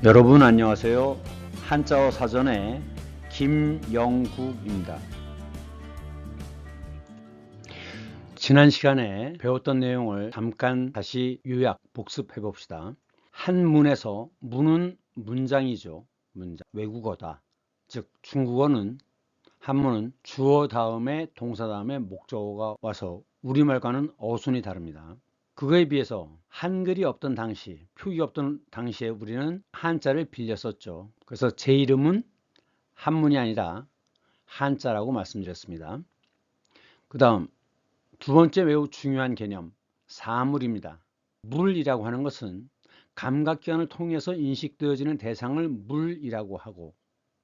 여러분 안녕하세요. 한자어 사전의 김영국입니다. 지난 시간에 배웠던 내용을 잠깐 다시 요약 복습해 봅시다. 한문에서 문은 문장이죠. 문장. 외국어다. 즉 중국어는 한문은 주어 다음에 동사 다음에 목적어가 와서 우리말과는 어순이 다릅니다. 그거에 비해서 한글이 없던 당시, 표기가 없던 당시에 우리는 한자를 빌려 썼죠. 그래서 제 이름은 한문이 아니라 한자라고 말씀드렸습니다. 그 다음 두 번째 매우 중요한 개념, 사물입니다. 물이라고 하는 것은 감각기관을 통해서 인식되어지는 대상을 물이라고 하고,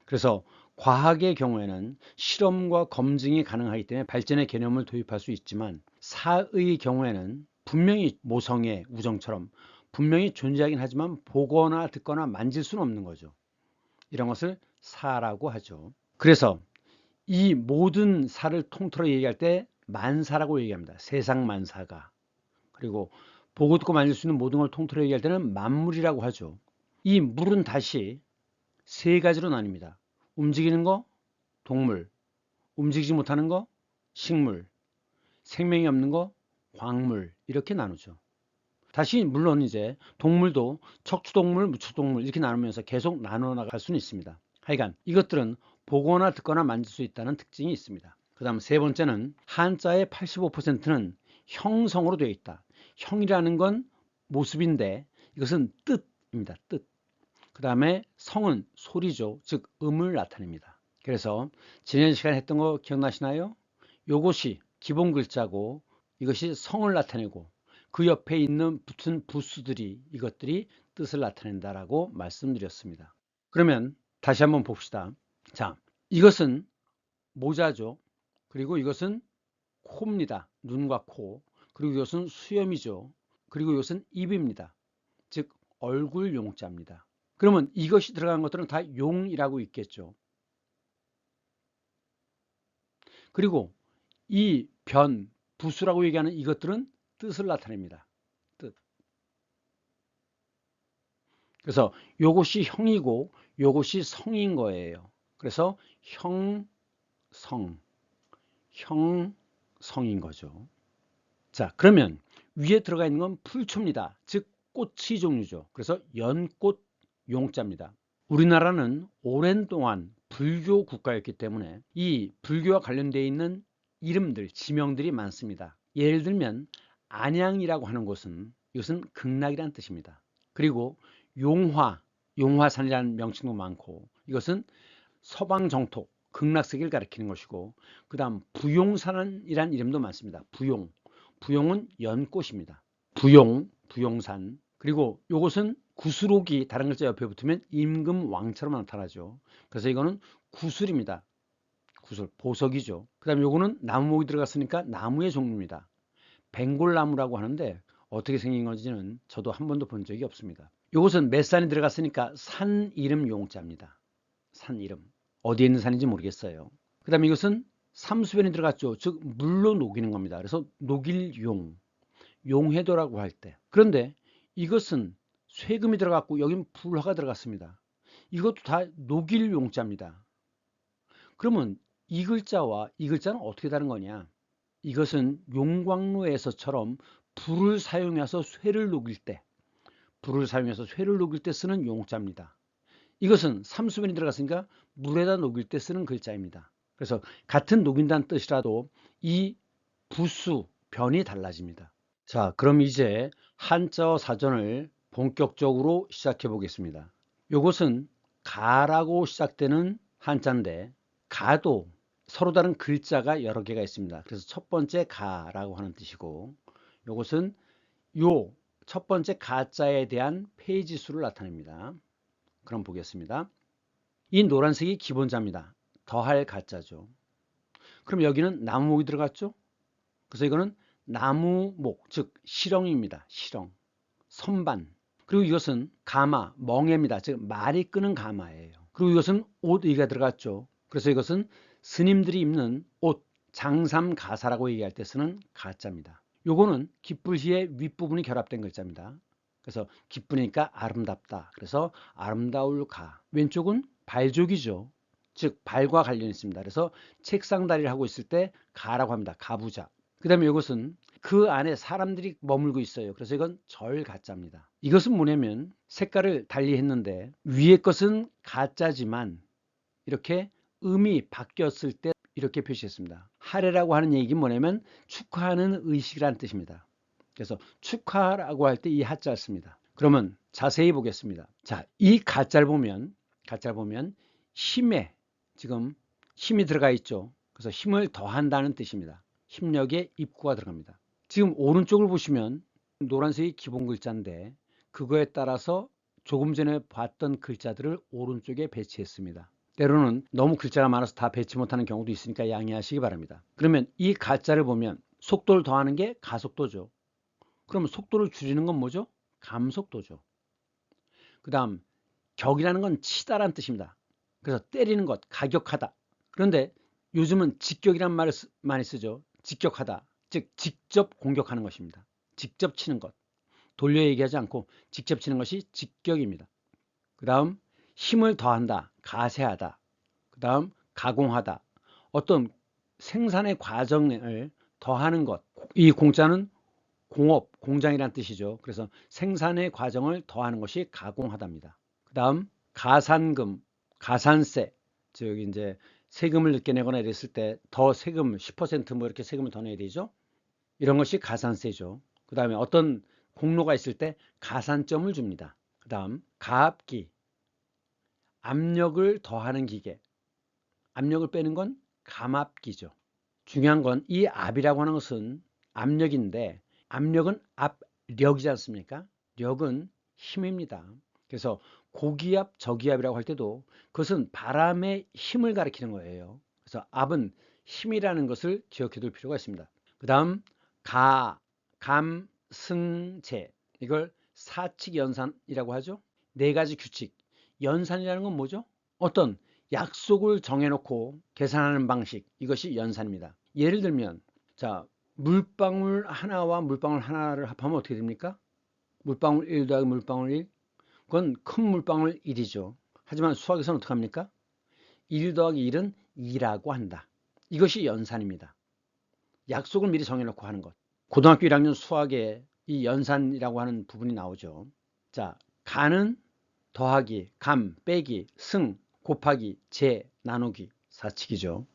그래서 과학의 경우에는 실험과 검증이 가능하기 때문에 발전의 개념을 도입할 수 있지만, 사의 경우에는 분명히 모성애, 우정처럼 분명히 존재하긴 하지만 보거나 듣거나 만질 수는 없는 거죠. 이런 것을 사라고 하죠. 그래서 이 모든 사를 통틀어 얘기할 때 만사라고 얘기합니다. 세상 만사가. 그리고 보고 듣고 만질 수 있는 모든 걸 통틀어 얘기할 때는 만물이라고 하죠. 이 물은 다시 세 가지로 나뉩니다. 움직이는 거, 동물, 움직이지 못하는 거, 식물, 생명이 없는 거, 광물, 이렇게 나누죠. 다시 물론 이제 동물도 척추동물, 무척동물 이렇게 나누면서 계속 나눠 나갈 수는 있습니다. 하여간 이것들은 보거나 듣거나 만질 수 있다는 특징이 있습니다. 그 다음 세 번째는 한자의 85%는 형성으로 되어 있다. 형이라는 건 모습인데 이것은 뜻입니다. 뜻. 그 다음에 성은 소리죠. 즉 음을 나타냅니다. 그래서 지난 시간에 했던 거 기억나시나요? 요것이 기본 글자고 이것이 성을 나타내고 그 옆에 있는 붙은 부수들이 이것들이 뜻을 나타낸다라고 말씀드렸습니다. 그러면 다시 한번 봅시다. 자, 이것은 모자죠. 그리고 이것은 코입니다. 눈과 코. 그리고 이것은 수염이죠. 그리고 이것은 입입니다. 즉 얼굴 용자입니다. 그러면 이것이 들어간 것들은 다 용이라고 있겠죠. 그리고 이 변, 부수라고 얘기하는 이것들은 뜻을 나타냅니다. 뜻. 그래서 요것이 형이고 요것이 성인 거예요. 그래서 형성, 형성인 거죠. 자, 그러면 위에 들어가 있는 건 풀초입니다. 즉 꽃의 종류죠. 그래서 연꽃 용자입니다. 우리나라는 오랜 동안 불교 국가였기 때문에 이 불교와 관련되어 있는 이름들, 지명들이 많습니다. 예를 들면 안양이라고 하는 곳은 이것은 극락이라는 뜻입니다. 그리고 용화, 용화산이라는 명칭도 많고 이것은 서방 정토, 극락세계를 가리키는 것이고, 그 다음 부용산이라는 이름도 많습니다. 부용, 부용은 연꽃입니다. 부용, 부용산. 그리고 이것은 구슬옥이 다른 글자 옆에 붙으면 임금왕처럼 나타나죠. 그래서 이거는 구슬입니다. 구슬, 보석이죠. 그 다음에 이거는 나무목이 들어갔으니까 나무의 종류입니다. 벵골나무라고 하는데 어떻게 생긴 건지는 저도 한 번도 본 적이 없습니다. 이것은 맷산이 들어갔으니까 산 이름 용자입니다. 산 이름. 어디에 있는 산인지 모르겠어요. 그 다음에 이것은 삼수변이 들어갔죠. 즉 물로 녹이는 겁니다. 그래서 녹일용, 용해도라고 할 때. 그런데 이것은 쇠금이 들어갔고 여긴 불화가 들어갔습니다. 이것도 다 녹일 용자입니다. 그러면 이 글자와 이 글자는 어떻게 다른 거냐? 이것은 용광로에서처럼 불을 사용해서 쇠를 녹일 때, 불을 사용해서 쇠를 녹일 때 쓰는 용자입니다. 이것은 삼수변이 들어갔으니까 물에다 녹일 때 쓰는 글자입니다. 그래서 같은 녹인다는 뜻이라도 이 부수, 변이 달라집니다. 자, 그럼 이제 한자어 사전을 본격적으로 시작해 보겠습니다. 이것은 가라고 시작되는 한자인데 가도 서로 다른 글자가 여러 개가 있습니다. 그래서 첫 번째 가라고 하는 뜻이고 이것은 요 첫 번째 가자에 대한 페이지 수를 나타냅니다. 그럼 보겠습니다. 이 노란색이 기본자입니다. 더할 가자죠. 그럼 여기는 나무목이 들어갔죠? 그래서 이거는 나무목, 즉 실엉입니다. 실엉, 선반. 그리고 이것은 가마, 멍해입니다. 즉 말이 끄는 가마예요. 그리고 이것은 옷의가 들어갔죠. 그래서 이것은 스님들이 입는 옷, 장삼가사라고 얘기할 때 쓰는 가자입니다. 요거는 깃불시의 윗부분이 결합된 글자입니다. 그래서 기쁘니까 아름답다. 그래서 아름다울 가. 왼쪽은 발족이죠. 즉 발과 관련이 있습니다. 그래서 책상 다리를 하고 있을 때 가라고 합니다. 가부좌. 그 다음에 이것은 그 안에 사람들이 머물고 있어요. 그래서 이건 절가짜입니다. 이것은 뭐냐면 색깔을 달리 했는데 위에 것은 가짜지만 이렇게 음이 바뀌었을 때 이렇게 표시했습니다. 하례라고 하는 얘기 뭐냐면 축하하는 의식이라는 뜻입니다. 그래서 축하라고 할 때 이 하자를 씁니다. 그러면 자세히 보겠습니다. 자, 이 가짜를 보면 힘에 지금 힘이 들어가 있죠. 그래서 힘을 더한다는 뜻입니다. 힘력에 입구가 들어갑니다. 지금 오른쪽을 보시면 노란색이 기본 글자인데 그거에 따라서 조금 전에 봤던 글자들을 오른쪽에 배치했습니다. 때로는 너무 글자가 많아서 다 배치 못하는 경우도 있으니까 양해하시기 바랍니다. 그러면 이 가짜를 보면 속도를 더하는 게 가속도죠. 그러면 속도를 줄이는 건 뭐죠? 감속도죠. 그 다음 격이라는 건 치다라는 뜻입니다. 그래서 때리는 것, 가격하다. 그런데 요즘은 직격이라는 말을 많이 쓰죠. 직격하다. 즉 직접 공격하는 것입니다. 직접 치는 것. 돌려 얘기하지 않고 직접 치는 것이 직격입니다. 그 다음 힘을 더한다. 가세하다. 그 다음 가공하다. 어떤 생산의 과정을 더하는 것. 이 공자는 공업, 공장이란 뜻이죠. 그래서 생산의 과정을 더하는 것이 가공하답니다. 그 다음 가산금, 가산세, 즉 이제 세금을 늦게 내거나 이랬을 때 더 세금 10%뭐 이렇게 세금을 더 내야 되죠. 이런 것이 가산세죠. 그 다음에 어떤 공로가 있을 때 가산점을 줍니다. 그 다음 가압기, 압력을 더하는 기계, 압력을 빼는 건 감압기죠. 중요한 건 이 압이라고 하는 것은 압력인데 압력은 압력이지 않습니까? 력은 힘입니다. 그래서 고기압, 저기압이라고 할 때도 그것은 바람의 힘을 가리키는 거예요. 그래서 압은 힘이라는 것을 기억해 둘 필요가 있습니다. 그 다음 가, 감, 승, 제 이걸 사칙연산이라고 하죠. 네 가지 규칙. 연산이라는 건 뭐죠? 어떤 약속을 정해놓고 계산하는 방식, 이것이 연산입니다. 예를 들면 자 물방울 하나와 물방울 하나를 합하면 어떻게 됩니까? 물방울 1 더하기 물방울 1, 그건 큰 물방울 1이죠. 하지만 수학에서는 어떻게 합니까? 1 더하기 1은 2라고 한다. 이것이 연산입니다. 약속을 미리 정해놓고 하는 것. 고등학교 1학년 수학에 이 연산이라고 하는 부분이 나오죠. 자, 가는 더하기, 감, 빼기, 승, 곱하기, 재, 나누기, 사칙이죠.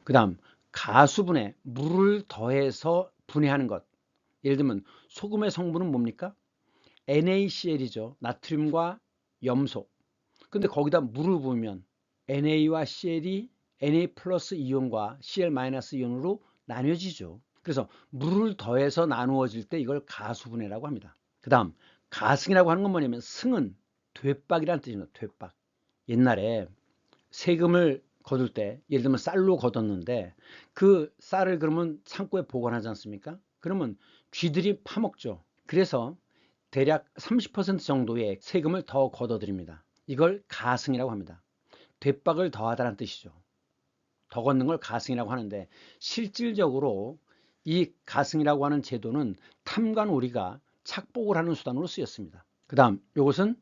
그 다음 가수분해, 물을 더해서 분해하는 것. 예를 들면 소금의 성분은 뭡니까? NaCl이죠. 나트륨과 염소. 근데 거기다 물을 부으면 Na와 Cl이 Na 플러스 이온과 Cl 마이너스 이온으로 나뉘어지죠. 그래서 물을 더해서 나누어질 때 이걸 가수분해라고 합니다. 그 다음 가승이라고 하는 건 뭐냐면 승은 되박이라는 뜻입니다. 되박. 옛날에 세금을 거둘 때 예를 들면 쌀로 거뒀는데 그 쌀을 그러면 창고에 보관하지 않습니까? 그러면 쥐들이 파먹죠. 그래서 대략 30% 정도의 세금을 더 걷어들입니다. 이걸 가승이라고 합니다. 되박을 더하다는 뜻이죠. 더 걷는 걸 가승이라고 하는데 실질적으로 이 가승이라고 하는 제도는 탐관오리가 착복을 하는 수단으로 쓰였습니다. 그 다음 이것은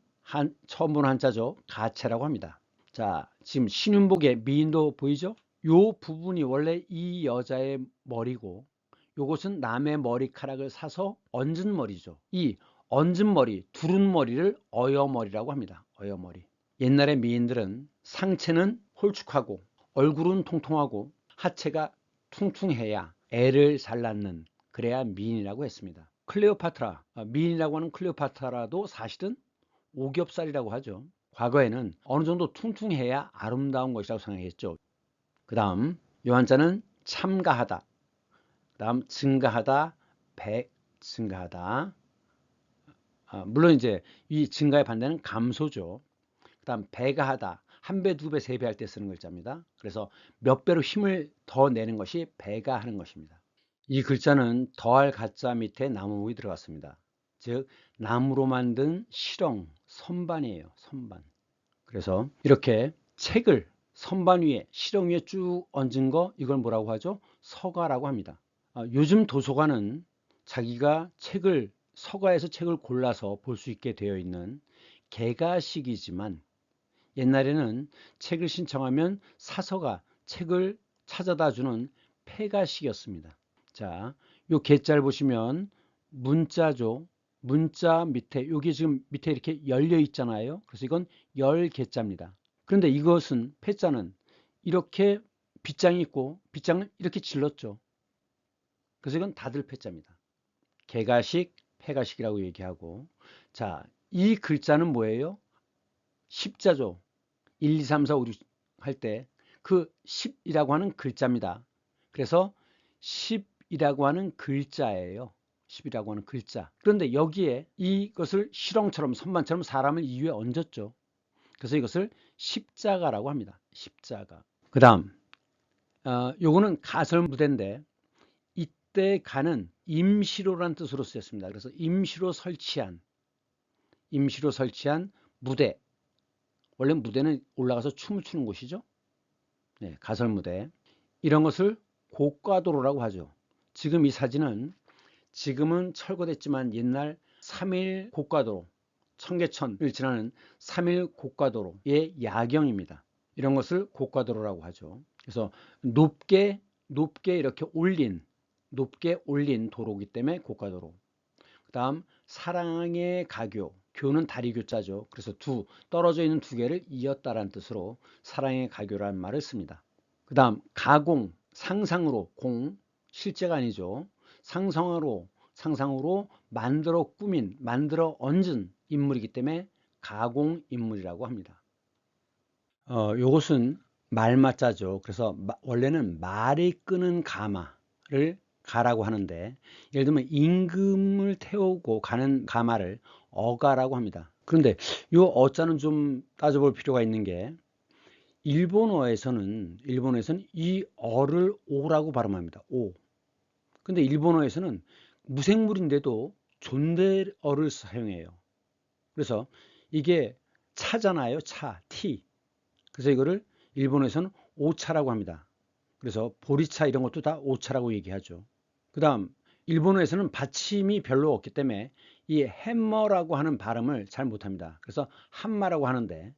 처음 보는 한자죠. 가채라고 합니다. 자, 지금 신윤복의 미인도 보이죠? 요 부분이 원래 이 여자의 머리고 요것은 남의 머리카락을 사서 얹은 머리죠. 이 얹은 머리, 두른 머리를 어여머리라고 합니다. 어여머리. 옛날의 미인들은 상체는 홀쭉하고 얼굴은 통통하고 하체가 퉁퉁해야 애를 잘 낳는, 그래야 미인이라고 했습니다. 클레오파트라, 미인이라고 하는 클레오파트라도 사실은 오겹살이라고 하죠. 과거에는 어느 정도 퉁퉁해야 아름다운 것이라고 생각했죠. 그 다음 요 한자는 참가하다, 그 다음 증가하다, 증가하다. 물론 이제 이 증가의 반대는 감소죠. 그 다음 배가하다, 한 배, 두 배, 세 배 할 때 쓰는 글자입니다. 그래서 몇 배로 힘을 더 내는 것이 배가하는 것입니다. 이 글자는 더할 가자 밑에 나무목이 들어갔습니다. 즉 나무로 만든 실엉, 선반이에요. 선반. 그래서 이렇게 책을 선반 위에, 실엉 위에 쭉 얹은 거, 이걸 뭐라고 하죠? 서가라고 합니다. 요즘 도서관은 자기가 책을 서가에서 책을 골라서 볼 수 있게 되어 있는 개가식이지만 옛날에는 책을 신청하면 사서가 책을 찾아다 주는 폐가식이었습니다. 자, 요 개자를 보시면 문자죠. 문자 밑에 여기 지금 밑에 이렇게 열려 있잖아요. 그래서 이건 열 개자입니다. 그런데 이것은 폐자는 이렇게 빗장이 있고 빗장을 이렇게 질렀죠. 그래서 이건 닫을 폐자입니다. 개가식, 폐가식이라고 얘기하고, 자, 이 글자는 뭐예요? 십자죠. 1, 2, 3, 4, 5, 6 할 때 그 10이라고 하는 글자입니다. 그래서 10이라고 하는 글자예요. 10이라고 하는 글자. 그런데 여기에 이것을 실형처럼 선반처럼 사람을 이 위에 얹었죠. 그래서 이것을 십자가라고 합니다. 십자가. 그 다음 요거는 가설무대인데 이때 가는 임시로라는 뜻으로 쓰였습니다. 그래서 임시로 설치한 무대. 원래 무대는 올라가서 춤을 추는 곳이죠. 네, 가설무대. 이런 것을 고가도로라고 하죠. 지금 이 사진은 지금은 철거됐지만 옛날 3일 고가도로, 청계천을 지나는 3일 고가도로의 야경입니다. 이런 것을 고가도로라고 하죠. 그래서 높게 이렇게 높게 올린 도로이기 때문에 고가도로. 그 다음 사랑의 가교, 교는 다리교자죠. 그래서 떨어져 있는 두 개를 이었다라는 뜻으로 사랑의 가교라는 말을 씁니다. 그 다음 가공, 상상으로, 실제가 아니죠. 상상으로 만들어 얹은 인물이기 때문에 가공인물이라고 합니다. 요것은 말맞자죠. 그래서 원래는 말이 끄는 가마를 가라고 하는데, 예를 들면 임금을 태우고 가는 가마를 어가라고 합니다. 그런데 이 어자는 좀 따져볼 필요가 있는 게, 일본어에서는 이 어를 오라고 발음합니다. 오. 근데 일본어에서는 무생물인데도 존댓어를 사용해요. 그래서 이게 차잖아요. 티. 그래서 이거를 일본에서는 오차라고 합니다. 그래서 보리차 이런 것도 다 오차라고 얘기하죠. 그 다음 일본어에서는 받침이 별로 없기 때문에 이 해머라고 하는 발음을 잘 못합니다. 그래서 한마라고 하는데,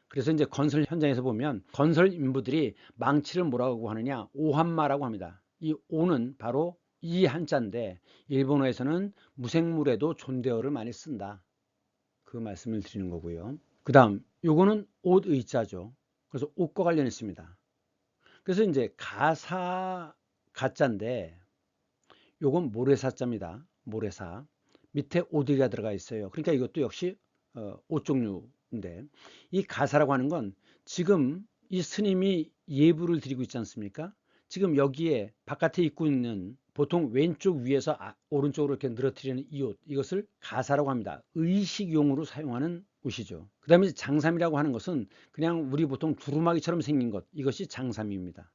그래서 이제 건설 현장에서 보면 건설 인부들이 망치를 뭐라고 하느냐, 오한마라고 합니다. 이 오는 바로 이 한자인데 일본어에서는 무생물에도 존대어를 많이 쓴다. 그 말씀을 드리는 거고요. 그 다음 요거는 옷 의자죠. 그래서 옷과 관련있습니다. 그래서 이제 가자인데 요건 모래사자입니다. 모래사. 밑에 오디가 들어가 있어요. 그러니까 이것도 역시 옷 종류인데, 이 가사라고 하는 건 지금 이 스님이 예불을 드리고 있지 않습니까? 지금 여기에 바깥에 입고 있는 보통 왼쪽 위에서 오른쪽으로 이렇게 늘어뜨리는 이 옷, 이것을 가사라고 합니다. 의식용으로 사용하는 옷이죠. 그 다음에 장삼이라고 하는 것은 그냥 우리 보통 두루마기처럼 생긴 것, 이것이 장삼입니다.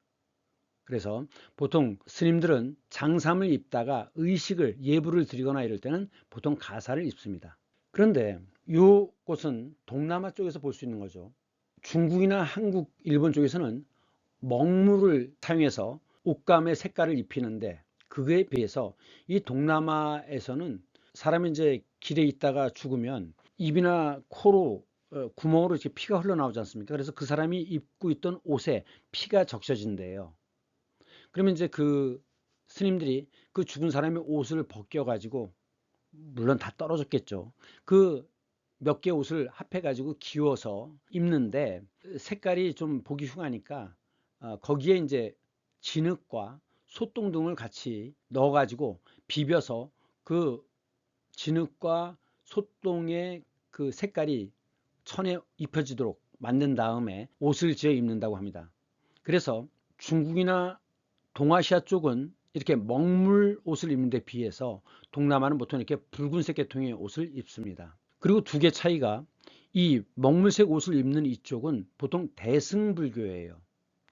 그래서 보통 스님들은 장삼을 입다가 의식을 예불을 드리거나 이럴 때는 보통 가사를 입습니다. 그런데 이곳은 동남아 쪽에서 볼 수 있는 거죠. 중국이나 한국, 일본 쪽에서는 먹물을 사용해서 옷감의 색깔을 입히는데, 그에 비해서 이 동남아에서는 사람이 이제 길에 있다가 죽으면 입이나 코로 구멍으로 이렇게 피가 흘러나오지 않습니까? 그래서 그 사람이 입고 있던 옷에 피가 적셔진대요. 그러면 이제 그 스님들이 그 죽은 사람의 옷을 벗겨 가지고, 물론 다 떨어졌겠죠. 그 몇 개 옷을 합해 가지고 기워서 입는데 색깔이 좀 보기 흉하니까 거기에 이제 진흙과 소똥 등을 같이 넣어 가지고 비벼서 그 진흙과 소똥의 그 색깔이 천에 입혀지도록 만든 다음에 옷을 지어 입는다고 합니다. 그래서 중국이나 동아시아 쪽은 이렇게 먹물 옷을 입는 데 비해서 동남아는 보통 이렇게 붉은색 계통의 옷을 입습니다. 그리고 두 개 차이가, 이 먹물색 옷을 입는 이쪽은 보통 대승불교예요.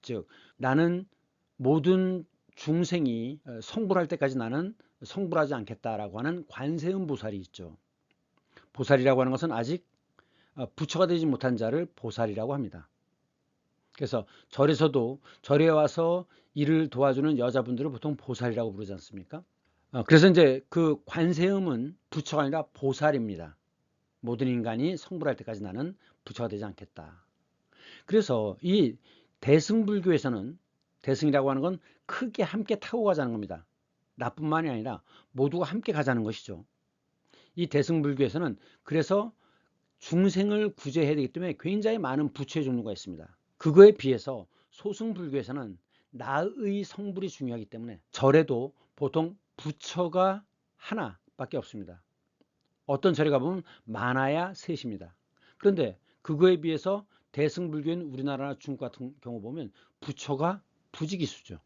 즉 나는 모든 중생이 성불할 때까지 나는 성불하지 않겠다라고 하는 관세음보살이 있죠. 보살이라고 하는 것은 아직 부처가 되지 못한 자를 보살이라고 합니다. 그래서 절에서도 절에 와서 일을 도와주는 여자분들을 보통 보살이라고 부르지 않습니까? 그래서 이제 그 관세음은 부처가 아니라 보살입니다. 모든 인간이 성불할 때까지 나는 부처가 되지 않겠다. 그래서 이 대승불교에서는, 대승이라고 하는 건 크게 함께 타고 가자는 겁니다. 나뿐만이 아니라 모두가 함께 가자는 것이죠. 이 대승불교에서는 그래서 중생을 구제해야 되기 때문에 굉장히 많은 부처의 종류가 있습니다. 그거에 비해서 소승불교에서는 나의 성불이 중요하기 때문에 절에도 보통 부처가 하나밖에 없습니다. 어떤 절에 가보면 많아야 셋입니다. 그런데 그거에 비해서 대승불교인 우리나라나 중국 같은 경우 보면 부처가 부지기수죠.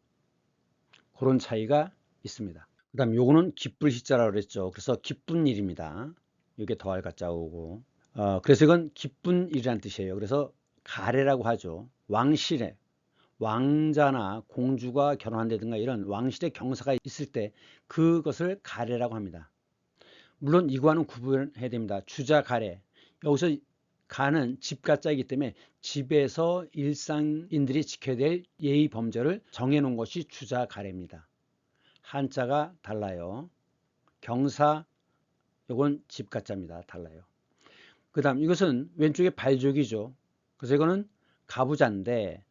그런 차이가 있습니다. 그 다음 요거는 기쁠 시자라고 그랬죠. 그래서 기쁜 일입니다. 이게 더할 가짜오고, 그래서 이건 기쁜 일이라는 뜻이에요. 그래서 가래라고 하죠. 왕실에 왕자나 공주가 결혼한다든가 이런 왕실의 경사가 있을 때 그것을 가래라고 합니다. 물론 이거와는 구분해야 됩니다. 주자 가래, 여기서 가는 집가짜이기 때문에 집에서 일상인들이 지켜야 될 예의 범절을 정해놓은 것이 주자 가래입니다. 한자가 달라요. 경사, 요건 집가짜입니다. 달라요. 그 다음 이것은 왼쪽에 발족이죠. 그래서 이거는 가부자인데,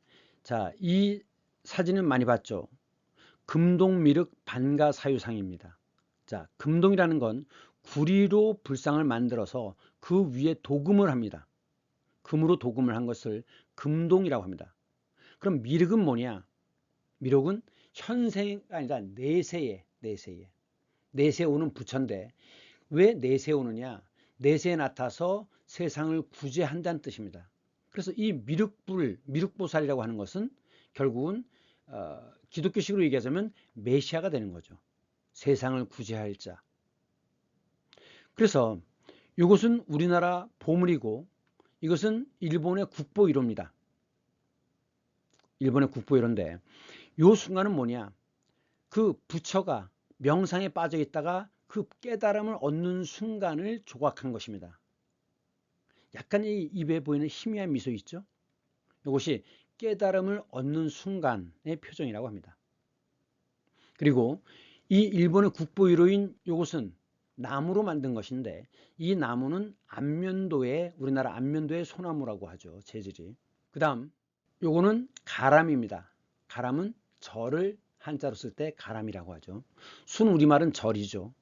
자, 이 사진은 많이 봤죠. 금동미륵 반가사유상입니다. 자, 금동이라는 건 구리로 불상을 만들어서 그 위에 도금을 합니다. 금으로 도금을 한 것을 금동이라고 합니다. 그럼 미륵은 뭐냐? 미륵은 현세가 아니라 내세에 내세에 오는 부처인데, 왜 내세에 오느냐? 내세에 나타서 세상을 구제한다는 뜻입니다. 그래서 이 미륵보살이라고 하는 것은 결국은 기독교식으로 얘기하자면 메시아가 되는 거죠. 세상을 구제할 자. 그래서 이것은 우리나라 보물이고, 이것은 일본의 국보 1호입니다. 일본의 국보 1호인데, 이 순간은 뭐냐? 그 부처가 명상에 빠져 있다가 그 깨달음을 얻는 순간을 조각한 것입니다. 약간 이 입에 보이는 희미한 미소 있죠? 이것이 깨달음을 얻는 순간의 표정이라고 합니다. 그리고 이 일본의 국보 1호인 이것은 나무로 만든 것인데, 이 나무는 안면도의, 우리나라 안면도의 소나무라고 하죠. 재질이. 그 다음 요거는 가람입니다. 가람은 절을 한자로 쓸 때 가람이라고 하죠. 순 우리말은 절이죠.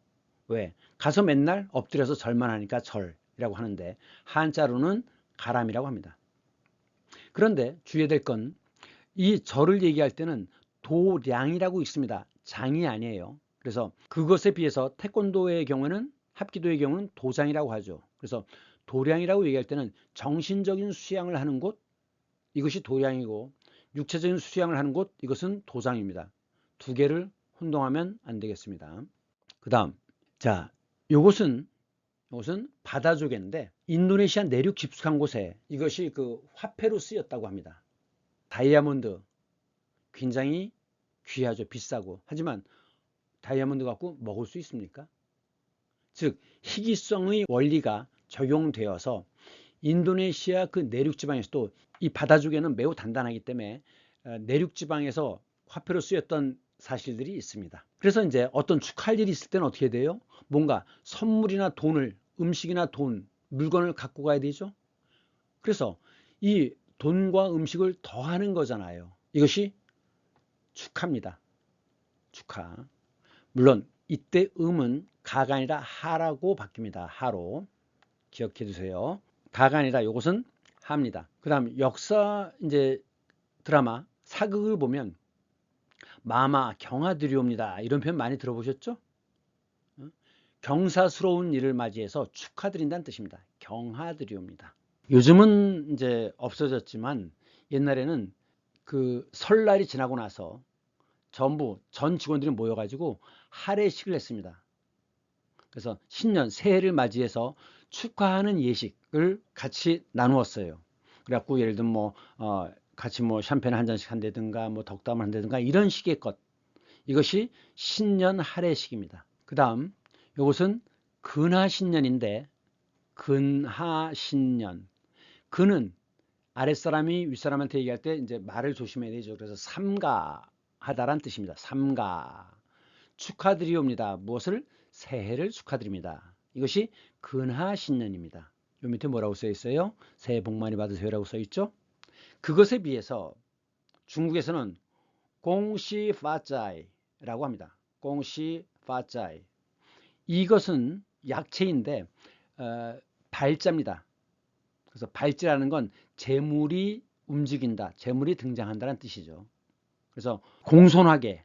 왜? 가서 맨날 엎드려서 절만 하니까 절이라고 하는데, 한자로는 가람이라고 합니다. 그런데 주의해야 될 건, 이 절을 얘기할 때는 도량이라고 있습니다. 장이 아니에요. 그래서 그것에 비해서 태권도의 경우는, 합기도의 경우는 도장이라고 하죠. 그래서 도량이라고 얘기할 때는 정신적인 수양을 하는 곳, 이것이 도량이고, 육체적인 수양을 하는 곳, 이것은 도장입니다. 두 개를 혼동하면 안 되겠습니다. 그 다음, 자, 요것은 바다조개인데, 인도네시아 내륙 깊숙한 곳에 이것이 그 화폐로 쓰였다고 합니다. 다이아몬드, 굉장히 귀하죠. 비싸고. 하지만 다이아몬드 갖고 먹을 수 있습니까? 즉, 희귀성의 원리가 적용되어서 인도네시아 그 내륙지방에서도 이 바다조개는 매우 단단하기 때문에 내륙지방에서 화폐로 쓰였던 사실들이 있습니다. 그래서 이제 어떤 축하할 일이 있을 때는 어떻게 돼요? 뭔가 선물이나 돈을, 음식이나 돈, 물건을 갖고 가야 되죠. 그래서 이 돈과 음식을 더하는 거잖아요. 이것이 축하입니다. 축하. 물론 이때 음은 가가 아니라 하라고 바뀝니다. 하로. 기억해 두세요. 가가 아니라 이것은 하입니다. 그 다음 역사 이제 드라마 사극을 보면 마마 경하드리옵니다, 이런 표현 많이 들어보셨죠? 경사스러운 일을 맞이해서 축하드린다는 뜻입니다. 경하드리옵니다. 요즘은 이제 없어졌지만 옛날에는 그 설날이 지나고 나서 전부 전 직원들이 모여가지고 할애식을 했습니다. 그래서 신년 새해를 맞이해서 축하하는 예식을 같이 나누었어요. 그래갖고 예를 들면 같이 샴페인 한 잔씩 한다든가 덕담을 한다든가 이런 식의 것, 이것이 신년 할애식입니다. 그 다음 이것은 근하신년인데, 근하신년, 근은 아랫사람이 윗사람한테 얘기할 때 이제 말을 조심해야 되죠. 그래서 삼가하다란 뜻입니다. 삼가. 축하드리옵니다. 무엇을? 새해를 축하드립니다. 이것이 근하신년입니다. 요 밑에 뭐라고 써 있어요? 새해 복 많이 받으세요라고 써 있죠? 그것에 비해서 중국에서는 공시파짜이라고 합니다. 공시파짜이. 이것은 약체인데 발자입니다. 그래서 발자라는 건 재물이 움직인다, 재물이 등장한다는 뜻이죠. 그래서 공손하게,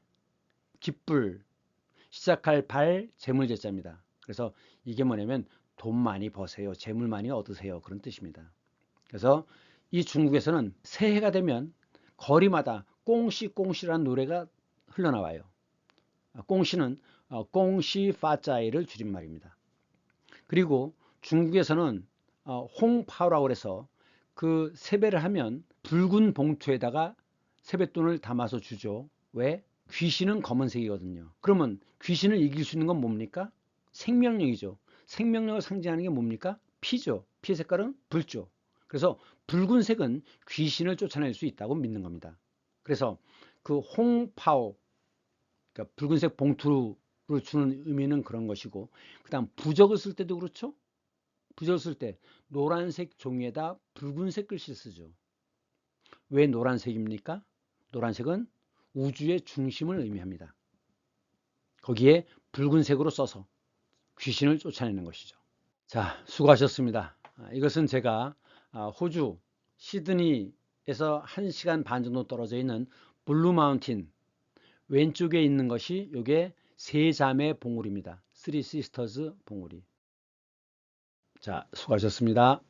기쁠, 시작할 발, 재물제자입니다. 그래서 이게 뭐냐면 돈 많이 버세요, 재물 많이 얻으세요, 그런 뜻입니다. 그래서 이 중국에서는 새해가 되면 거리마다 꽁시꽁시라는 노래가 흘러나와요. 꽁시는 꽁시파짜이를 줄임말입니다. 그리고 중국에서는 홍파오라고 해서 그 세배를 하면 붉은 봉투에다가 세뱃돈을 담아서 주죠. 왜? 귀신은 검은색이거든요. 그러면 귀신을 이길 수 있는 건 뭡니까? 생명력이죠. 생명력을 상징하는 게 뭡니까? 피죠. 피의 색깔은 붉죠. 그래서 붉은색은 귀신을 쫓아낼 수 있다고 믿는 겁니다. 그래서 그 홍파오, 그러니까 붉은색 봉투를 주는 의미는 그런 것이고, 그 다음 부적을 쓸 때도 그렇죠. 부적을 쓸 때 노란색 종이에다 붉은색 글씨를 쓰죠. 왜 노란색입니까? 노란색은 우주의 중심을 의미합니다. 거기에 붉은색으로 써서 귀신을 쫓아내는 것이죠. 자, 수고하셨습니다. 이것은 제가 호주 시드니에서 1시간 반 정도 떨어져 있는 블루 마운틴 왼쪽에 있는 것이 이게 세 자매 봉우리입니다. Three Sisters 봉우리. 자, 수고하셨습니다.